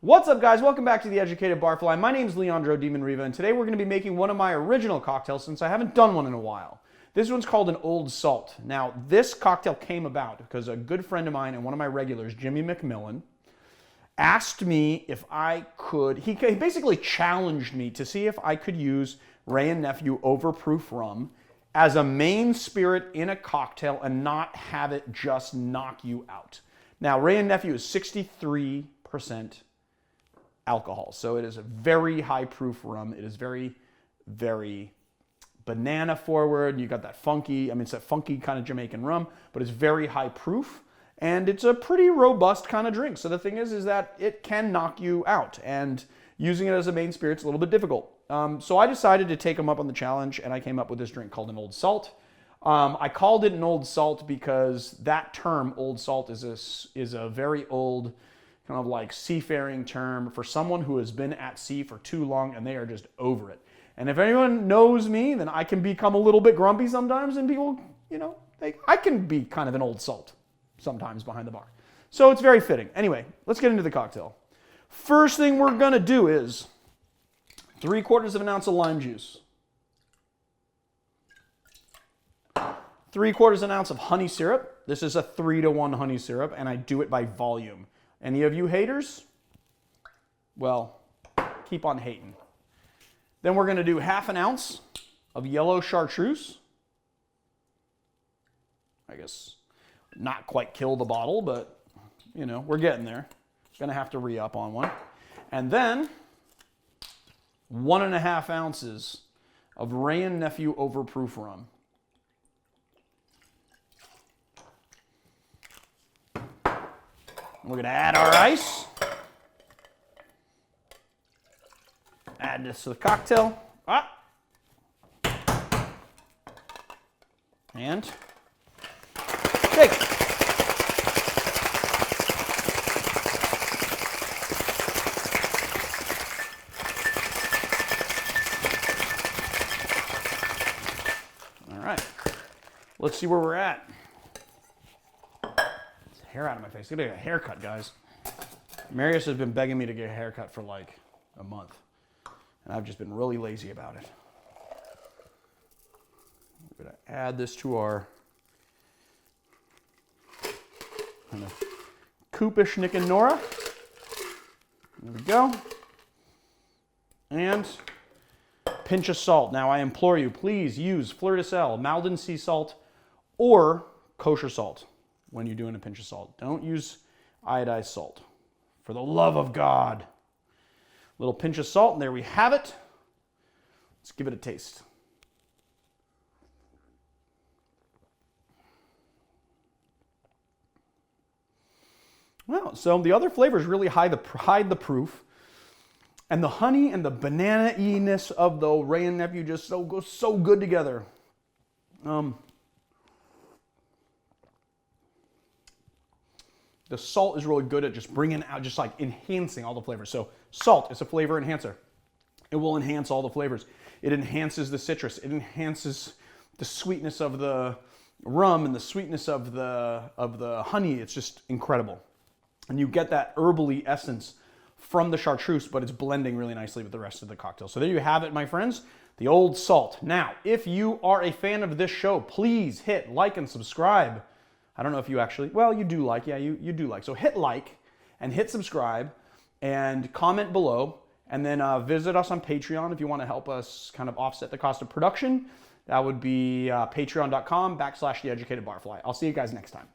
What's up, guys? Welcome back to The Educated Barfly. My name is Leandro Demon Riva, and today we're going to be making one of my original cocktails since I haven't done one in a while. This one's called an Old Salt. Now, this cocktail came about because a good friend of mine and one of my regulars, Jimmy McMillan, asked me if I could, he basically challenged me to see if I could use Wray and Nephew Overproof rum as a main spirit in a cocktail and not have it just knock you out. Now, Wray and Nephew is 63% alcohol, so it is a very high proof rum. It is very, very banana forward. You got that funky, it's a funky kind of Jamaican rum, but it's very high proof. And it's a pretty robust kind of drink. So the thing is that it can knock you out. And using it as a main spirit is a little bit difficult. So I decided to take them up on the challenge, and I came up with this drink called an Old Salt. I called it an Old Salt because that term, Old Salt, is a very old kind of like seafaring term for someone who has been at sea for too long and they are just over it. And if anyone knows me, then I can become a little bit grumpy sometimes, and people, I can be kind of an old salt sometimes behind the bar. So it's very fitting. Anyway, let's get into the cocktail. First thing we're going to do is 3/4 of an ounce of lime juice, 3/4 of an ounce of honey syrup. This is a 3-to-1 honey syrup, and I do it by volume. Any of you haters? Well, keep on hating. Then we're going to do 1/2 ounce of yellow chartreuse. I guess not quite kill the bottle, but we're getting there. Gonna have to re-up on one. And then 1.5 ounces of Wray and Nephew Overproof rum. We're gonna add our ice. Add this to the cocktail. And shake. All right. Let's see where we're at. Hair out of my face. Gotta get a haircut, guys. Marius has been begging me to get a haircut for like a month, and I've just been really lazy about it. We're gonna add this to our kind of Coopish Nick and Nora. There we go. And pinch of salt. Now I implore you, please use Fleur de Sel, Maldon sea salt, or kosher salt when you're doing a pinch of salt. Don't use iodized salt. For the love of God. Little pinch of salt, and there we have it. Let's give it a taste. Well, so the other flavors really hide the proof. And the honey and the banana-iness of the Wray and Nephew just go so good together. The salt is really good at just bringing out, just like enhancing all the flavors. So salt is a flavor enhancer. It will enhance all the flavors. It enhances the citrus. It enhances the sweetness of the rum and the sweetness of the honey. It's just incredible. And you get that herbally essence from the chartreuse, but it's blending really nicely with the rest of the cocktail. So there you have it, my friends, the Old Salt. Now, if you are a fan of this show, please hit like and subscribe. I don't know if you actually, well, you do like, yeah, you do like. So hit like and hit subscribe and comment below, and then visit us on Patreon if you want to help us kind of offset the cost of production. That would be patreon.com/theeducatedbarfly. I'll see you guys next time.